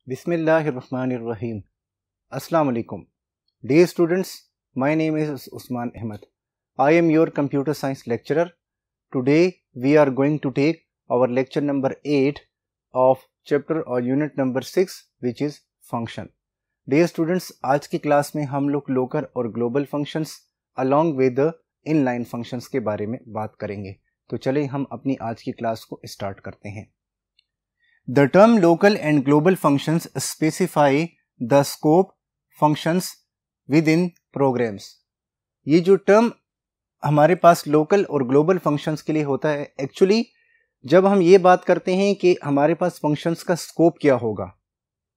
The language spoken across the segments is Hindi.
Bismillahirrahmanirrahim. Assalamu alaikum. Dear students, my name is Usman Ahmed. I am your computer science lecturer. Today we are going to take our lecture number 8 of chapter or unit number 6 which is function. Dear students, आज की क्लास में हम लोग लोकल और global functions along with the inline functions के बारे में बात करेंगे. तो चलिए हम अपनी आज की क्लास को स्टार्ट करते हैं. The term local and global functions specify the scope functions within programs. ये जो टर्म हमारे पास लोकल और ग्लोबल फंक्शंस के लिए होता है, एक्चुअली जब हम ये बात करते हैं कि हमारे पास फंक्शंस का स्कोप क्या होगा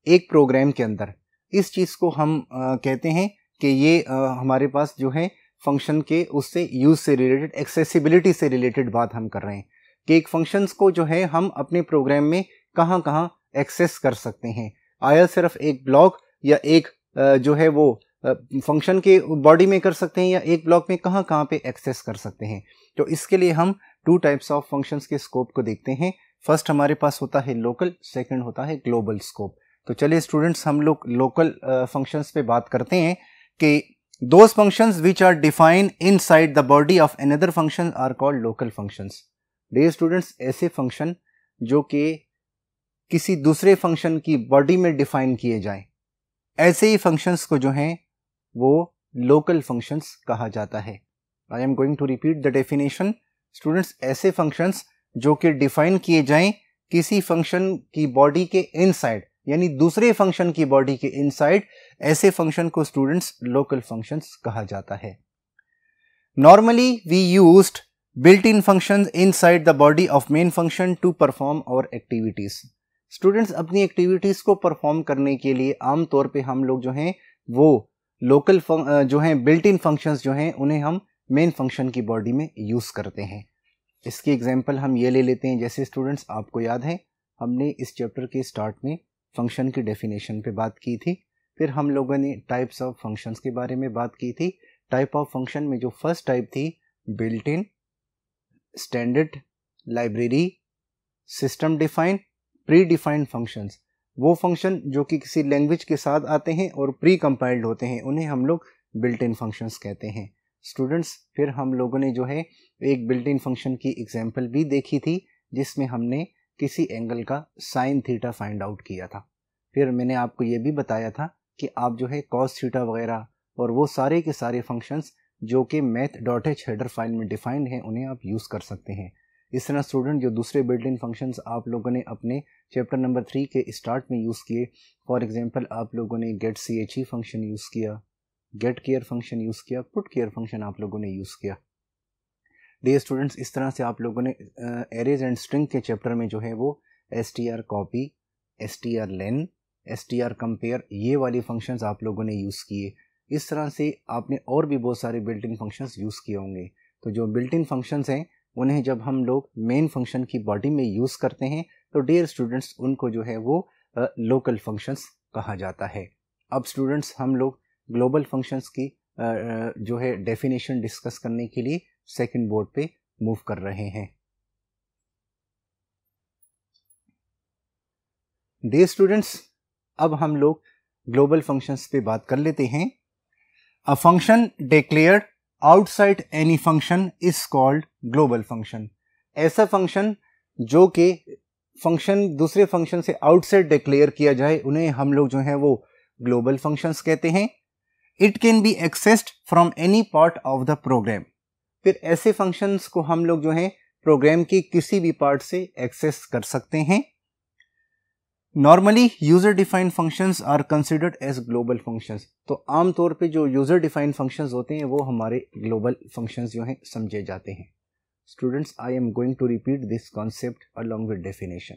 एक प्रोग्राम के अंदर, इस चीज़ को हम कहते हैं कि ये हमारे पास जो है फंक्शन के उससे यूज से रिलेटेड, एक्सेसिबिलिटी से रिलेटेड बात हम कर रहे हैं कि एक फंक्शंस को जो है हम अपने प्रोग्राम में कहाँ कहाँ एक्सेस कर सकते हैं. आया सिर्फ एक ब्लॉक या एक जो है वो फंक्शन के बॉडी में कर सकते हैं या एक ब्लॉक में कहाँ कहाँ पे एक्सेस कर सकते हैं. तो इसके लिए हम टू टाइप्स ऑफ फंक्शंस के स्कोप को देखते हैं. फर्स्ट हमारे पास होता है लोकल, सेकंड होता है ग्लोबल स्कोप. तो चलिए स्टूडेंट्स हम लोग लोकल फंक्शंस पे बात करते हैं कि those functions which are defined inside the body of another function are called local functions. Dear students, ऐसे फंक्शन जो कि किसी दूसरे फंक्शन की बॉडी में डिफाइन किए जाएं, ऐसे ही फंक्शंस को जो हैं वो लोकल फंक्शंस कहा जाता है. I am going to repeat the definition. Students, ऐसे फंक्शंस जो कि डिफाइन किए जाएं किसी फंक्शन की बॉडी के इनसाइड, यानी दूसरे फंक्शन की बॉडी के इनसाइड, ऐसे फंक्शन को स्टूडेंट्स लोकल फंक्शंस कहा जाता है. Normally we used built-in functions inside the body of main function to perform our activities. Students, अपनी एक्टिविटीज को परफॉर्म करने के लिए आमतौर पे हम लोग जो हैं वो लोकल जो हैं बिल्ट इन फंक्शंस जो हैं उन्हें हम मेन फंक्शन की बॉडी में यूज करते हैं. इसकी एग्जांपल हम ये ले लेते हैं. जैसे स्टूडेंट्स आपको याद है हमने इस चैप्टर के स्टार्ट में फंक्शन की डेफिनेशन पे बात की थी, फिर हम लोगों ने टाइप्स ऑफ फंक्शंस के बारे में बात की थी. टाइप ऑफ फंक्शन में जो फर्स्ट टाइप थी built in, standard, library, system defined, pre defined functions. वो फंक्शन जो कि किसी लैंग्वेज के साथ आते हैं और प्री कंपाइल्ड होते हैं उन्हें हम लोग बिल्ट इन फंक्शंस कहते हैं. स्टूडेंट्स, फिर हम लोगों ने जो है एक बिल्ट इन फंक्शन की एग्जांपल भी देखी थी जिसमें हमने किसी एंगल का साइन थीटा फाइंड आउट किया था. फिर मैंने आपको ये भी बताया था कि आप जो है कॉस थीटा वगैरह और वो सारे के सारे फंक्शंस जो कि math.h हेडर फाइल में डिफाइंड हैं उन्हें आप यूज़ कर सकते हैं. इस तरह स्टूडेंट जो दूसरे बिल्ट इन फंक्शंस आप लोगों ने अपने चैप्टर नंबर 3 के स्टार्ट में यूज़ किए, फॉर एग्जांपल आप लोगों ने गेट चे फंक्शन यूज़ किया, गेट केयर फंक्शन यूज़ किया, पुट केयर फंक्शन आप लोगों ने यूज़ किया. डियर स्टूडेंट्स, इस तरह से आप लोगों ने एरेज एंड स्ट्रिंग के चैप्टर में जो है वो str copy, str len, str compare, ये वाली फंक्शंस आप लोगों ने यूज़ किए. इस तरह से आपने और भी बहुत सारे बिल्ट इन फंक्शंस यूज़ किए होंगे. तो जो बिल्ट इन फंक्शंस हैं उन्हें जब हम लोग मेन फंक्शन की बॉडी में यूज़ करते हैं तो डियर स्टूडेंट्स उनको जो है वो लोकल फंक्शंस कहा जाता है. अब स्टूडेंट्स हम लोग ग्लोबल फंक्शंस की जो है डेफिनेशन डिस्कस करने के लिए सेकंड बोर्ड पे मूव कर रहे हैं. डियर स्टूडेंट्स, अब हम लोग ग्लोबल फंक्शंस पे बात कर लेते हैं. A function declared outside any function is called global function. ऐसा फंक्शन जो कि फंक्शन दूसरे फंक्शन से आउटसाइड डिक्लेयर किया जाए उन्हें हम लोग जो है वो ग्लोबल फंक्शंस कहते हैं. It can be accessed from any part of the program. फिर ऐसे फंक्शंस को हम लोग जो है प्रोग्राम की किसी भी पार्ट से एक्सेस कर सकते हैं. Normally user defined functions are considered as global functions. तो आमतौर पे जो यूजर डिफाइंड फंक्शंस होते हैं वो हमारे ग्लोबल फंक्शंस जो हैं समझे जाते हैं. Students, I am going to repeat this concept along with definition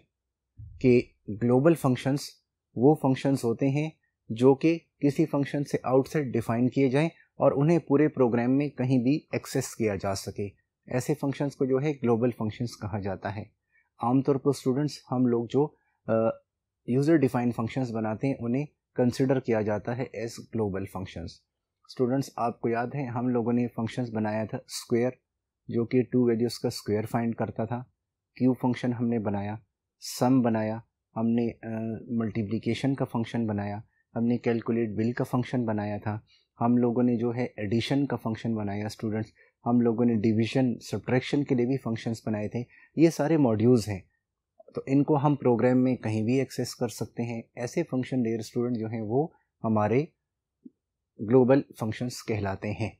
कि ग्लोबल फंक्शंस वो फंक्शंस होते हैं जो कि किसी फंक्शन से आउटसाइड डिफाइन किए जाएं और उन्हें पूरे प्रोग्राम में कहीं भी एक्सेस किया जा सके. ऐसे फंक्शंस को जो है ग्लोबल फंक्शंस कहा जाता है. आमतौर पर स्टूडेंट्स हम लोग जो यूज़र डिफाइंड फंक्शंस बनाते हैं उन्हें कंसिडर किया जाता है एज ग्लोबल फंक्शंस. स्टूडेंट्स, आपको याद है हम लोगों ने फंक्शंस बनाया था स्क्वायर जो कि 2 वैल्यूज़ का स्क्वायर फाइंड करता था. क्यूब फंक्शन हमने बनाया, सम बनाया, हमने मल्टीप्लिकेशन का फंक्शन बनाया, हमने कैलकुलेट बिल का फंक्शन बनाया था, हम लोगों ने जो है एडिशन का फंक्शन बनाया स्टूडेंट्स, हम लोगों ने डिवीजन सब्ट्रैक्शन के लिए भी फंक्शंस बनाए थे। ये सारे मॉड्यूल्स हैं, तो इनको हम प्रोग्राम में कहीं भी एक्सेस कर सकते हैं। ऐसे फंक्शन डियर स्टूडेंट जो हैं वो हमारे ग्लोबल फंक्शंस कहलाते हैं।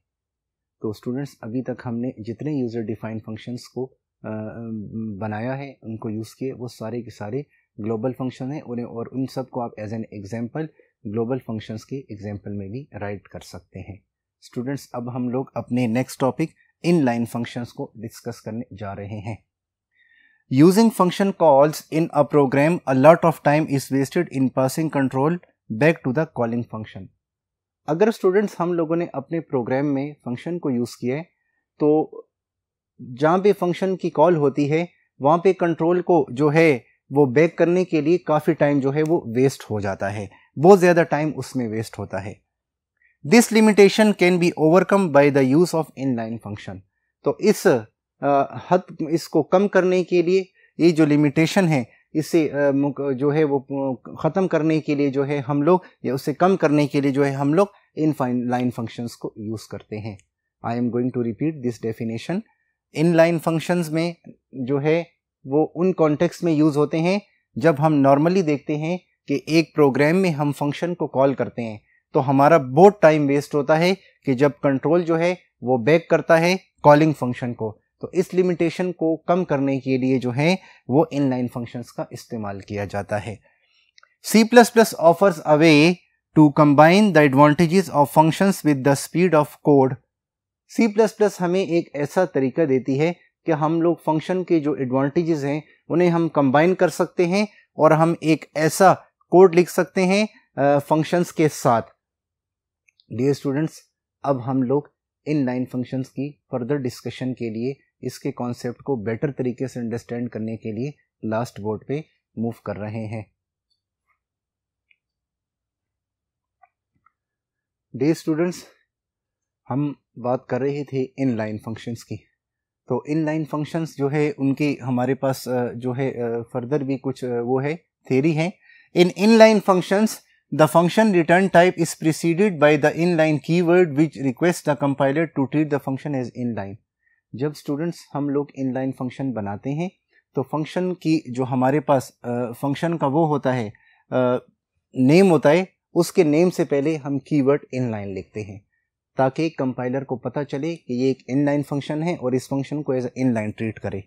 तो स्टूडेंट्स अभी तक हमने जितने यूज़र डिफाइंड फंक्शंस को बनाया है, उनको यूज़ किए, वो सारे के सारे ग्लोबल फंक्शन हैं उन्हें, और उन सब को आप as an example global functions के एग्जांपल में भी राइट कर सकते हैं। स्टूडेंट्स अब हम लोग अपने नेक्स्ट टॉपिक इनलाइन फंक्शंस को डिस्कस करने जा रहे हैं। Using function calls in a program a lot of time is wasted in passing control back to the calling function. अगर स्टूडेंट्स हम लोगों ने अपने प्रोग्राम में फंक्शन को यूज़ किया है, तो जहाँ पे फंक्शन की कॉल होती है वहाँ पे कंट्रोल को जो है वो बैक करने के लिए काफ़ी टाइम जो है वो वेस्ट हो जाता है, बहुत ज़्यादा टाइम उसमें वेस्ट होता है। This limitation can be overcome by the use of inline function. तो इस इसको कम करने के लिए, ये जो लिमिटेशन है इससे जो है वो ख़त्म करने के लिए जो है हम लोग, या उससे कम करने के लिए जो है हम लोग इनलाइन फंक्शंस को यूज़ करते हैं। I am going to repeat this definition. Inline functions में जो है वो उन कॉन्टेक्स्ट में यूज़ होते हैं जब हम नॉर्मली देखते हैं कि एक प्रोग्राम में हम फंक्शन को कॉल करते हैं तो हमारा बहुत टाइम वेस्ट होता है कि जब कंट्रोल जो है वो बैक करता है कॉलिंग फंक्शन को। तो इस लिमिटेशन को कम करने के लिए जो है वो इनलाइन फंक्शंस का इस्तेमाल किया जाता है। C++ offers a way to combine the advantages of functions with the speed of code. C++ हमें एक ऐसा तरीका देती है कि हम लोग फंक्शन के जो एडवांटेजेस हैं उन्हें हम कंबाइन कर सकते हैं और हम एक ऐसा कोड लिख सकते हैं फंक्शंस के साथ। डियर स्टूडेंट्स, अब हम लोग इनलाइन फंक्शंस की फर्दर डिस्कशन के लिए, इसके कॉन्सेप्ट को बेटर तरीके से अंडरस्टैंड करने के लिए लास्ट बोर्ड पे मूव कर रहे हैं। डियर स्टूडेंट्स, हम बात कर रहे थे इनलाइन फंक्शंस की। तो इनलाइन फंक्शंस जो है उनकी हमारे पास जो है फर्दर भी कुछ वो है थ्योरी है। In inline functions the function return type is preceded by the inline keyword which requests the compiler to treat the function as inline। जब स्टूडेंट्स हम लोग इनलाइन फंक्शन बनाते हैं तो फंक्शन की जो हमारे पास फंक्शन का वो होता है नेम होता है, उसके नेम से पहले हम कीवर्ड इनलाइन लिखते हैं ताकि कंपाइलर को पता चले कि ये एक इनलाइन फंक्शन है और इस फंक्शन को एज इनलाइन ट्रीट करे।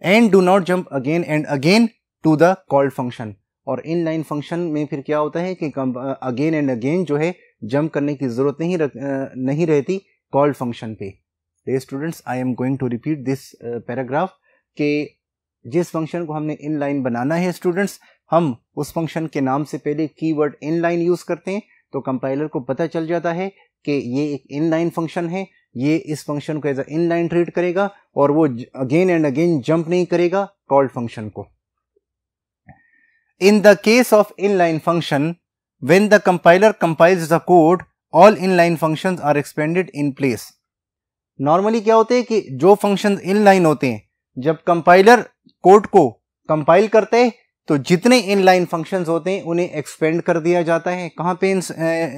And do not jump again and again to the called function. और इनलाइन फंक्शन में फिर क्या होता है कि अगेन एंड अगेन जो है जंप करने की जरूरत नहीं रहती कॉल्ड फंक्शन पे। Dear students, I am going to repeat this paragraph कि जिस फंक्शन को हमने इनलाइन बनाना है स्टूडेंट्स, हम उस फंक्शन के नाम से पहले कीवर्ड इनलाइन यूज करते हैं तो कंपाइलर को पता चल जाता है कि ये एक इनलाइन फंक्शन है, ये इस फंक्शन को एज अ इनलाइन ट्रीट करेगा और वो अगेन एंड अगेन जंप नहीं करेगा कॉल्ड फंक्शन को। In the case of inline function, when the compiler compiles the code, all inline functions are expanded in place। Normally क्या होते हैं कि जो फंक्शन इनलाइन होते हैं, जब कंपाइलर कोड को कंपाइल करते हैं तो जितने इनलाइन फंक्शंस होते हैं उन्हें एक्सपेंड कर दिया जाता है। कहाँ पे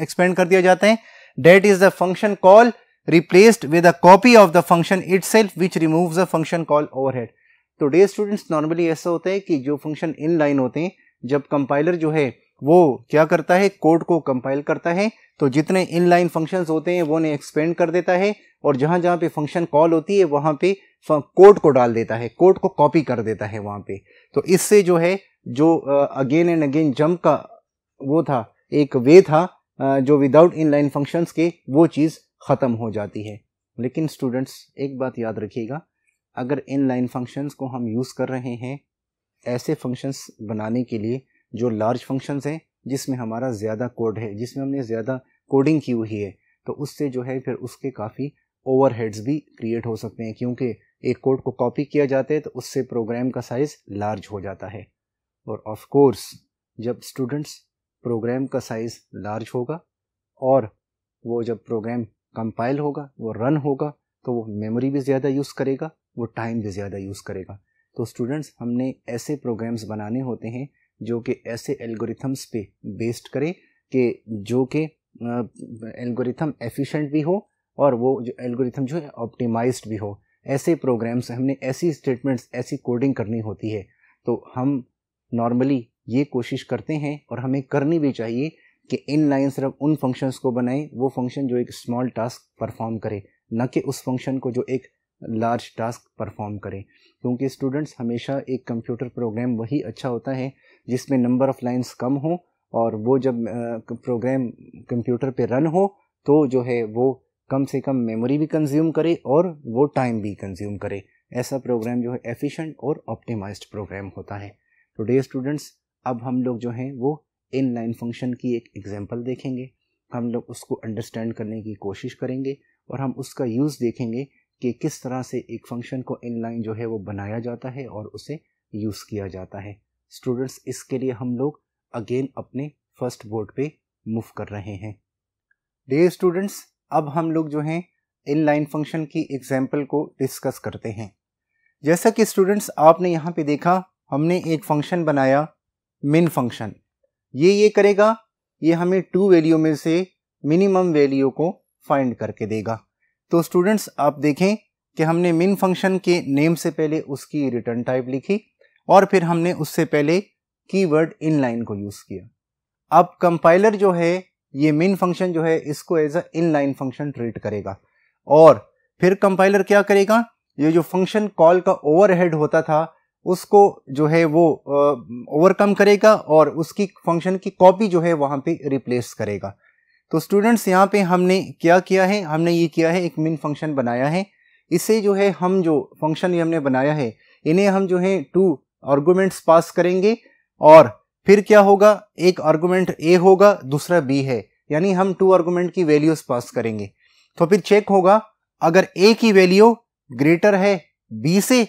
एक्सपेंड कर दिया जाता है? That is the function call replaced with a copy of the function itself which removes the function call overhead। तो डियर स्टूडेंट्स, नॉर्मली ऐसा होता है कि जो फंक्शन इनलाइन होते हैं, जब कंपाइलर जो है वो क्या करता है, कोड को कंपाइल करता है तो जितने इनलाइन फंक्शंस होते हैं वो उन्हें एक्सपेंड कर देता है और जहां जहां पे फंक्शन कॉल होती है वहां पे कोड को डाल देता है, कोड को कॉपी कर देता है वहां पे। तो इससे जो है जो अगेन एंड अगेन जंप का वो था, एक वे था जो विदाउट इनलाइन फंक्शंस के, वो चीज़ ख़त्म हो जाती है। लेकिन स्टूडेंट्स एक बात याद रखिएगा, अगर इनलाइन फंक्शंस को हम यूज़ कर रहे हैं ऐसे फंक्शंस बनाने के लिए जो लार्ज फंक्शंस हैं, जिसमें हमारा ज़्यादा कोड है, जिसमें हमने ज़्यादा कोडिंग की हुई है, तो उससे जो है फिर उसके काफ़ी ओवरहेड्स भी क्रिएट हो सकते हैं, क्योंकि एक कोड को कॉपी किया जाता है तो उससे प्रोग्राम का साइज़ लार्ज हो जाता है। और ऑफ कोर्स जब स्टूडेंट्स प्रोग्राम का साइज़ लार्ज होगा और वो जब प्रोग्राम कंपाइल होगा, वो रन होगा, तो वो मेमोरी भी ज़्यादा यूज़ करेगा, वो टाइम भी ज़्यादा यूज़ करेगा। तो स्टूडेंट्स हमने ऐसे प्रोग्राम्स बनाने होते हैं जो कि ऐसे एल्गोरिथम्स पे बेस्ड करे कि जो कि एल्गोरिथम एफिशिएंट भी हो और वो जो एल्गोरिथम जो है ऑप्टिमाइज्ड भी हो। ऐसे प्रोग्राम्स हमने ऐसी स्टेटमेंट्स ऐसी कोडिंग करनी होती है। तो हम नॉर्मली ये कोशिश करते हैं और हमें करनी भी चाहिए कि इनलाइन सिर्फ उन फंक्शंस को बनाएं, वो फंक्शन जो एक स्मॉल टास्क परफॉर्म करे, न कि उस फंक्शन को जो एक लार्ज टास्क परफॉर्म करे। क्योंकि स्टूडेंट्स हमेशा एक कंप्यूटर प्रोग्राम वही अच्छा होता है जिसमें नंबर ऑफ़ लाइंस कम हो और वो जब प्रोग्राम कंप्यूटर पे रन हो तो जो है वो कम से कम मेमोरी भी कंज्यूम करे और वो टाइम भी कंज्यूम करे। ऐसा प्रोग्राम जो है एफिशिएंट और ऑप्टिमाइज्ड प्रोग्राम होता है। तो डियर स्टूडेंट्स, अब हम लोग जो हैं वो इनलाइन फंक्शन की एक एग्जांपल देखेंगे। हम लोग उसको अंडरस्टैंड करने की कोशिश करेंगे और हम उसका यूज़ देखेंगे कि किस तरह से एक फंक्शन को इनलाइन जो है वो बनाया जाता है और उसे यूज़ किया जाता है। स्टूडेंट्स, इसके लिए हम लोग अगेन अपने फर्स्ट बोर्ड पे मूव कर रहे हैं। डियर स्टूडेंट्स, अब हम लोग जो हैं इनलाइन फंक्शन की एग्जांपल को डिस्कस करते हैं। जैसा कि स्टूडेंट्स आपने यहाँ पे देखा, हमने एक फंक्शन बनाया मिन फंक्शन। ये करेगा, ये हमें 2 वैल्यू में से मिनिमम वैल्यू को फाइंड करके देगा। तो स्टूडेंट्स आप देखें कि हमने मिन फंक्शन के नेम से पहले उसकी रिटर्न टाइप लिखी और फिर हमने उससे पहले कीवर्ड इनलाइन को यूज़ किया। अब कंपाइलर जो है ये मिन फंक्शन जो है इसको as a inline function treat करेगा और फिर कंपाइलर क्या करेगा, ये जो फंक्शन कॉल का ओवरहेड होता था उसको जो है वो ओवरकम करेगा और उसकी फंक्शन की कॉपी जो है वहाँ पे रिप्लेस करेगा। तो स्टूडेंट्स यहाँ पे हमने क्या किया है, हमने ये किया है एक मिन फंक्शन बनाया है। इसे जो है हम जो फंक्शन ये हमने बनाया है इन्हें हम जो है 2 आर्गुमेंट्स पास करेंगे और फिर क्या होगा, एक आर्गुमेंट A होगा दूसरा B है, यानी हम 2 आर्गुमेंट की वैल्यूज पास करेंगे। तो फिर चेक होगा अगर A की वैल्यू ग्रेटर है B से,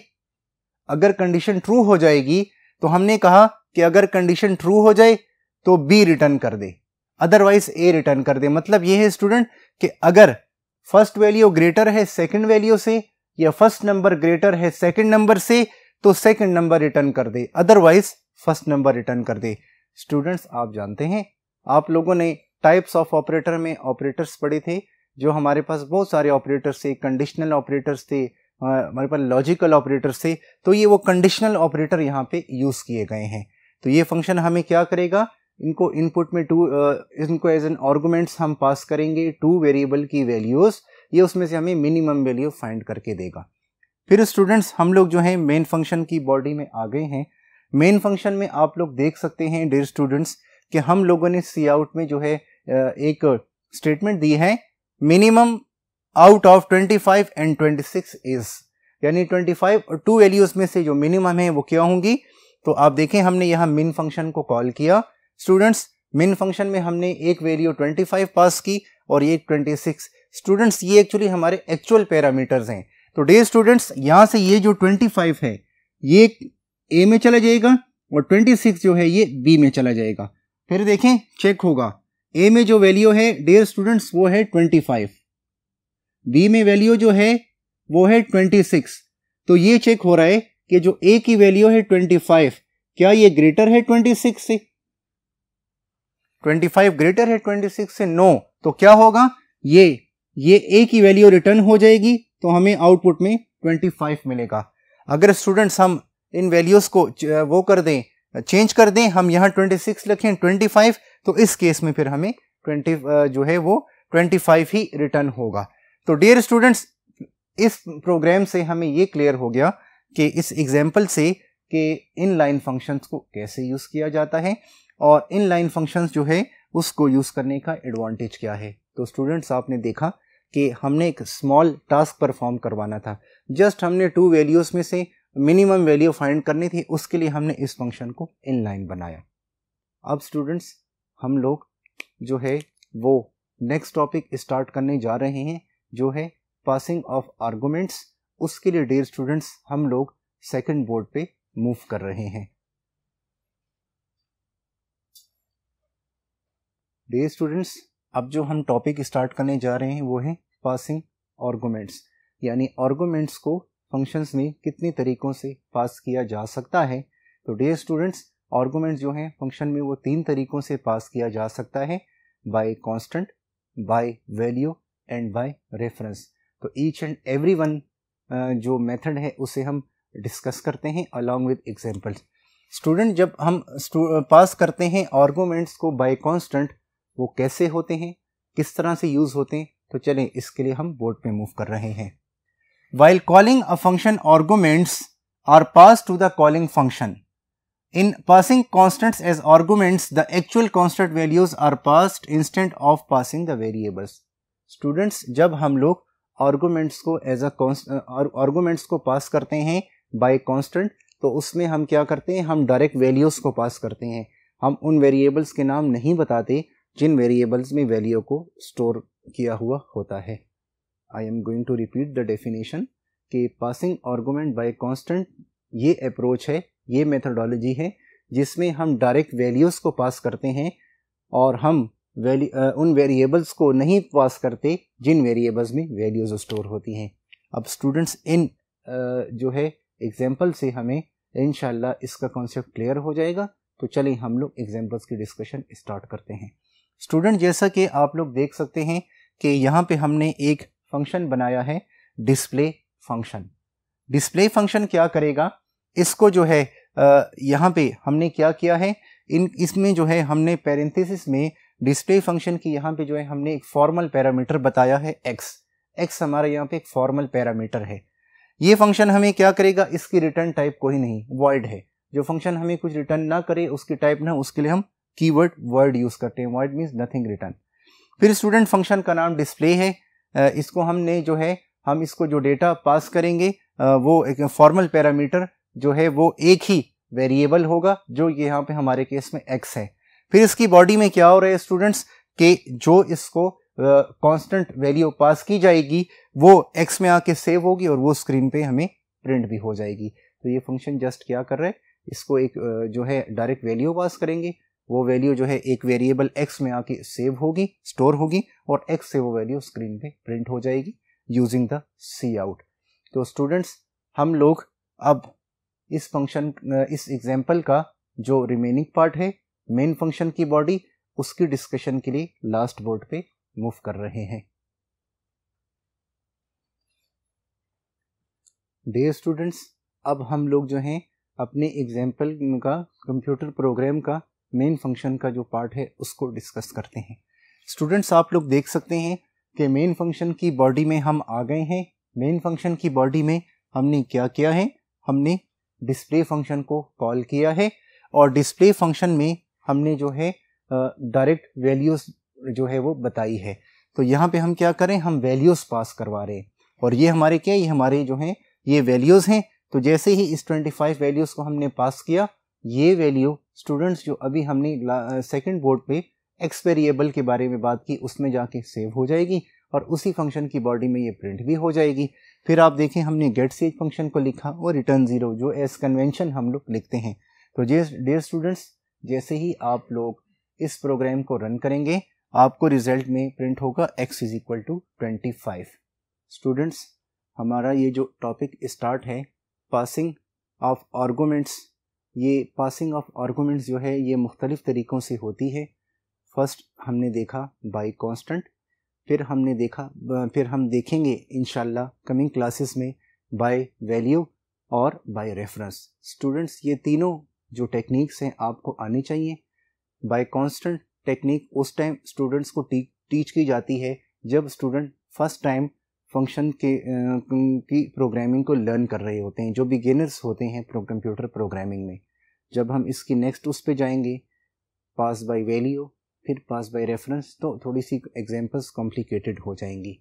अगर कंडीशन ट्रू हो जाएगी तो हमने कहा कि अगर कंडीशन ट्रू हो जाए तो B रिटर्न कर दे, अदरवाइज A रिटर्न कर दे। मतलब ये है स्टूडेंट कि अगर फर्स्ट वैल्यू ग्रेटर है सेकंड वैल्यू से या फर्स्ट नंबर ग्रेटर है सेकंड नंबर से तो सेकंड नंबर रिटर्न कर दे, अदरवाइज फर्स्ट नंबर रिटर्न कर दे। स्टूडेंट्स आप जानते हैं, आप लोगों ने टाइप्स ऑफ ऑपरेटर में ऑपरेटर्स पढ़े थे, जो हमारे पास बहुत सारे ऑपरेटर्स थे, कंडीशनल ऑपरेटर्स थे, हमारे पास लॉजिकल ऑपरेटर्स थे। तो ये वो कंडीशनल ऑपरेटर यहाँ पे यूज किए गए हैं। तो ये फंक्शन हमें क्या करेगा, इनको इनपुट में इनको एज एन आर्गुमेंट्स हम पास करेंगे 2 वेरिएबल की वैल्यूज, ये उसमें से हमें मिनिमम वैल्यू फाइंड करके देगा। फिर स्टूडेंट्स हम लोग जो है मेन फंक्शन की बॉडी में आ गए हैं। मेन फंक्शन में आप लोग देख सकते हैं डियर स्टूडेंट्स कि हम लोगों ने सी आउट में जो है एक स्टेटमेंट दी है, minimum out of 25 and 26 is, यानी 25 और 2 वैल्यूज में से जो मिनिमम है वो क्या होंगी। तो आप देखें हमने यहाँ मिन फंक्शन को कॉल किया। स्टूडेंट्स मिन फंक्शन में हमने एक वैल्यू 25 पास की और ये 26। स्टूडेंट्स ये एक्चुअली हमारे एक्चुअल पैरामीटर्स हैं। तो डियर स्टूडेंट्स यहाँ से ये जो 25 है ये ए में चला जाएगा और 26 जो है ये बी में चला जाएगा। फिर देखें चेक होगा, ए में जो वैल्यू है डियर स्टूडेंट्स वो है 25, बी में वैल्यू जो है वो है 26। तो ये चेक हो रहा है कि जो ए की वैल्यू है 25 क्या ये ग्रेटर है 26 से, 25 ग्रेटर है 26 से, नो। तो क्या होगा, ये ए की वैल्यू रिटर्न हो जाएगी तो हमें आउटपुट में 25 मिलेगा। अगर स्टूडेंट्स हम इन वैल्यूज को वो कर दें, चेंज कर दें, हम यहाँ 26 लिखें 25, तो इस केस में फिर हमें 20 जो है वो 25 ही रिटर्न होगा। तो डियर स्टूडेंट्स इस प्रोग्राम से हमें ये क्लियर हो गया कि इस एग्जाम्पल से कि इनलाइन फंक्शंस को कैसे यूज़ किया जाता है और इनलाइन फंक्शंस जो है उसको यूज़ करने का एडवांटेज क्या है। तो स्टूडेंट्स आपने देखा कि हमने एक स्मॉल टास्क परफॉर्म करवाना था, जस्ट हमने 2 वैल्यूज़ में से मिनिमम वैल्यू फाइंड करनी थी, उसके लिए हमने इस फंक्शन को इनलाइन बनाया। अब स्टूडेंट्स हम लोग जो है वो नेक्स्ट टॉपिक स्टार्ट करने जा रहे हैं जो है पासिंग ऑफ आर्गुमेंट्स। उसके लिए डियर स्टूडेंट्स हम लोग सेकंड बोर्ड पे मूव कर रहे हैं। डियर स्टूडेंट्स अब जो हम टॉपिक स्टार्ट करने जा रहे हैं वो है पासिंग आर्गुमेंट्स, यानी आर्गुमेंट्स को फंक्शंस में कितने तरीकों से पास किया जा सकता है। तो डियर स्टूडेंट्स, आर्गुमेंट जो हैं फंक्शन में वो 3 तरीकों से पास किया जा सकता है, bye constant, by value and by reference. तो ईच एंड एवरी वन जो मेथड है उसे हम डिस्कस करते हैं अलॉन्ग विद एग्जांपल्स। स्टूडेंट, जब हम पास करते हैं आर्गुमेंट्स को बाय कांस्टेंट, वो कैसे होते हैं, किस तरह से यूज होते हैं, तो चलें इसके लिए हम बोर्ड पे मूव कर रहे हैं। While calling a function, arguments are passed to the calling function. In passing constants as arguments, the actual constant values are passed instead of passing the variables. Students, जब हम लोग arguments को as a arguments को पास करते हैं by constant, तो उसमें हम क्या करते हैं, हम डायरेक्ट वैल्यूज को पास करते हैं। हम उन वेरिएबल्स के नाम नहीं बताते जिन वेरिएबल्स में वैल्यू को स्टोर किया हुआ होता है। I am going to repeat the definition कि पासिंग आर्गुमेंट बाय कांस्टेंट ये अप्रोच है, ये मेथडोलॉजी है जिसमें हम डायरेक्ट वैल्यूज़ को पास करते हैं और हम उन वेरिएबल्स को नहीं पास करते जिन वेरिएबल्स में वैल्यूज स्टोर होती हैं। अब स्टूडेंट्स, इन जो है एग्जाम्पल से हमें इंशाल्लाह इसका कॉन्सेप्ट क्लियर हो जाएगा। तो चलिए हम लोग एग्जाम्पल्स की डिस्कशन स्टार्ट करते हैं। स्टूडेंट, जैसा कि आप लोग देख सकते हैं कि यहाँ पे हमने एक फंक्शन बनाया है, डिस्प्ले फंक्शन। डिस्प्ले फंक्शन क्या करेगा, इसको जो है यहाँ पे हमने क्या किया है, इसमें जो है हमने पैरेंथेसिस में डिस्प्ले फंक्शन की यहाँ पे जो है हमने एक फॉर्मल पैरामीटर बताया है एक्स हमारा यहाँ पे एक फॉर्मल पैरामीटर है। ये फंक्शन हमें क्या करेगा, इसकी रिटर्न टाइप कोई नहीं, वॉइड है। जो फंक्शन हमें कुछ रिटर्न ना करे उसकी टाइप ना, उसके लिए हम कीवर्ड वर्ड यूज करते हैं। Void means nothing return. फिर स्टूडेंट, फंक्शन का नाम डिस्प्ले है। इसको हमने जो है हम इसको जो डेटा पास करेंगे वो एक फॉर्मल पैरामीटर जो है वो एक ही वेरिएबल होगा जो यहाँ पे हमारे केस में x है। फिर इसकी बॉडी में क्या हो रहा है स्टूडेंट्स कि जो इसको कांस्टेंट वैल्यू पास की जाएगी वो x में आके सेव होगी और वो स्क्रीन पे हमें प्रिंट भी हो जाएगी। तो ये फंक्शन जस्ट क्या कर रहा है, इसको एक जो है डायरेक्ट वैल्यू पास करेंगे, वो वैल्यू जो है एक वेरिएबल x में आके सेव होगी, स्टोर होगी और x से वो वैल्यू स्क्रीन पे प्रिंट हो जाएगी यूजिंग द सी आउट। तो स्टूडेंट्स, हम लोग अब इस फंक्शन इस एग्जाम्पल का जो रिमेनिंग पार्ट है मेन फंक्शन की बॉडी, उसकी डिस्कशन के लिए लास्ट बोर्ड पे मूव कर रहे हैं। डियर स्टूडेंट्स, अब हम लोग जो हैं अपने एग्जाम्पल का कंप्यूटर प्रोग्राम का मेन फंक्शन का जो पार्ट है उसको डिस्कस करते हैं। स्टूडेंट्स, आप लोग देख सकते हैं कि मेन फंक्शन की बॉडी में हम आ गए हैं। मेन फंक्शन की बॉडी में हमने क्या किया है, हमने डिस्प्ले फंक्शन को कॉल किया है और डिस्प्ले फंक्शन में हमने जो है डायरेक्ट वैल्यूज जो है वो बताई है। तो यहाँ पे हम क्या करें, हम वैल्यूज पास करवा रहे हैं और ये हमारे क्या, ये हमारे जो हैं ये वैल्यूज हैं। तो जैसे ही इस 25 वैल्यूज को हमने पास किया, ये वैल्यू स्टूडेंट्स जो अभी हमने सेकंड बोर्ड पे एक्स वेरिएबल के बारे में बात की उसमें जाके सेव हो जाएगी और उसी फंक्शन की बॉडी में ये प्रिंट भी हो जाएगी। फिर आप देखें हमने गेट सेज फंक्शन को लिखा और रिटर्न 0 जो एज कन्वेंशन हम लोग लिखते हैं। तो डियर स्टूडेंट्स, जैसे ही आप लोग इस प्रोग्राम को रन करेंगे आपको रिजल्ट में प्रिंट होगा x = 25। स्टूडेंट्स, हमारा ये जो टॉपिक स्टार्ट है पासिंग ऑफ आर्गुमेंट्स, ये पासिंग ऑफ आर्गुमेंट्स जो है ये मुख्तलिफ तरीक़ों से होती है। फर्स्ट हमने देखा बाय कांस्टेंट, फिर हम देखेंगे इंशाल्लाह कमिंग क्लासेस में बाय वैल्यू और बाय रेफरेंस। स्टूडेंट्स, ये तीनों जो टेक्निक्स हैं आपको आनी चाहिए। बाय कांस्टेंट टेक्निक उस टाइम स्टूडेंट्स को टीच की जाती है जब स्टूडेंट फर्स्ट टाइम फंक्शन की प्रोग्रामिंग को लर्न कर रहे होते हैं, जो बिगिनर्स होते हैं कंप्यूटर प्रोग्रामिंग में। जब हम इसकी नेक्स्ट उस पे जाएंगे पास बाय वैल्यू, फिर पास बाय रेफरेंस, तो थोड़ी सी एग्जांपल्स कॉम्प्लिकेटेड हो जाएंगी।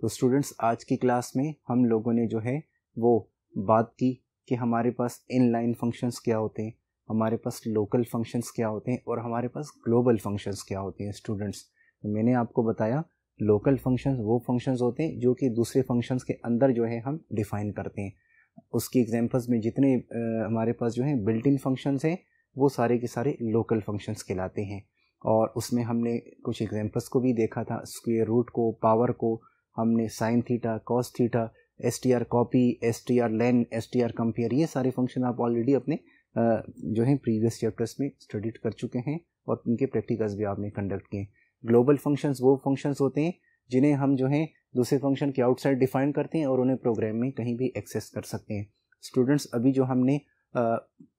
तो स्टूडेंट्स, आज की क्लास में हम लोगों ने जो है वो बात की कि हमारे पास इनलाइन फंक्शंस क्या होते हैं, हमारे पास लोकल फंक्शंस क्या होते हैं और हमारे पास ग्लोबल फंक्शंस क्या होते हैं। स्टूडेंट्स, तो मैंने आपको बताया लोकल फंक्शंस वो फंक्शंस होते हैं जो कि दूसरे फंक्शंस के अंदर जो है हम डिफ़ाइन करते हैं। उसकी एग्जांपल्स में जितने हमारे पास जो है बिल्ट इन फंक्शंस हैं वो सारे के सारे लोकल फंक्शंस कहलाते हैं। और उसमें हमने कुछ एग्जांपल्स को भी देखा था, स्क्वायर रूट को, पावर को, हमने sine theta, cos theta, str copy, str len, str compare, ये सारे फंक्शन आप ऑलरेडी अपने जो है प्रीवियस चैप्टर्स में स्टडी कर चुके हैं और उनके प्रैक्टिकल्स भी आपने कंडक्ट किए। ग्लोबल फंक्शंस वो फंक्शंस होते हैं जिन्हें हम जो है दूसरे फंक्शन के आउटसाइड डिफाइन करते हैं और उन्हें प्रोग्राम में कहीं भी एक्सेस कर सकते हैं। स्टूडेंट्स, अभी जो हमने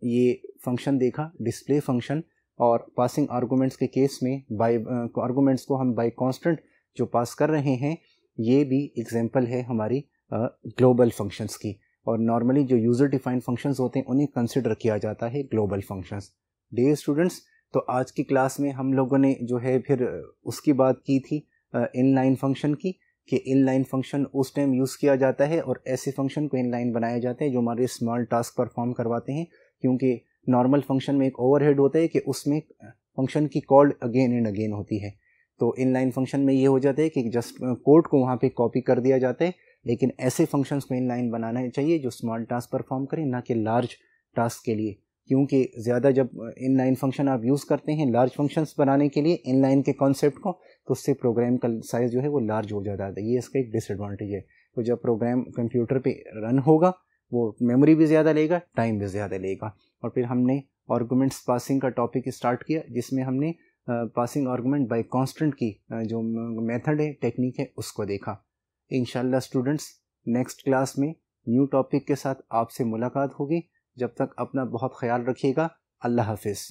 ये फंक्शन देखा डिस्प्ले फंक्शन, और पासिंग आर्गूमेंट्स के केस में बाय आर्गूमेंट्स को हम बाय कांस्टेंट जो पास कर रहे हैं, ये भी एग्जांपल है हमारी ग्लोबल फंक्शंस की। और नॉर्मली जो यूज़र डिफाइंड फंक्शंस होते हैं उन्हें कंसिडर किया जाता है ग्लोबल फंक्शंस। डियर स्टूडेंट्स, तो आज की क्लास में हम लोगों ने जो है फिर उसकी बात की थी इनलाइन फंक्शन की, कि इनलाइन फंक्शन उस टाइम यूज़ किया जाता है और ऐसे फंक्शन को इनलाइन बनाए जाते हैं जो हमारे स्मॉल टास्क परफॉर्म करवाते हैं, क्योंकि नॉर्मल फंक्शन में एक ओवरहेड होता है कि उसमें फंक्शन की कॉल अगेन एंड अगेन होती है। तो इनलाइन फंक्शन में ये हो जाता है कि जस्ट कोड को वहाँ पे कॉपी कर दिया जाता है, लेकिन ऐसे फंक्शंस को इनलाइन बनाना चाहिए जो स्मॉल टास्क परफॉर्म करें, ना कि लार्ज टास्क के लिए, क्योंकि ज़्यादा जब इनलाइन फंक्शन आप यूज़ करते हैं लार्ज फंक्शंस बनाने के लिए इनलाइन के कॉन्सेप्ट को, तो उससे प्रोग्राम का साइज़ जो है वो लार्ज हो जाता है। ये इसका एक डिसएडवांटेज है। तो जब प्रोग्राम कंप्यूटर पे रन होगा वो मेमोरी भी ज़्यादा लेगा, टाइम भी ज़्यादा लेगा। और फिर हमने आर्गूमेंट्स पासिंग का टॉपिक स्टार्ट किया, जिसमें हमने पासिंग आर्गूमेंट बाय कांस्टेंट की जो मेथड है, टेक्निक है, उसको देखा। इंशाल्लाह स्टूडेंट्स, नेक्स्ट क्लास में न्यू टॉपिक के साथ आपसे मुलाकात होगी। जब तक अपना बहुत ख्याल रखिएगा। अल्लाह हाफिज़।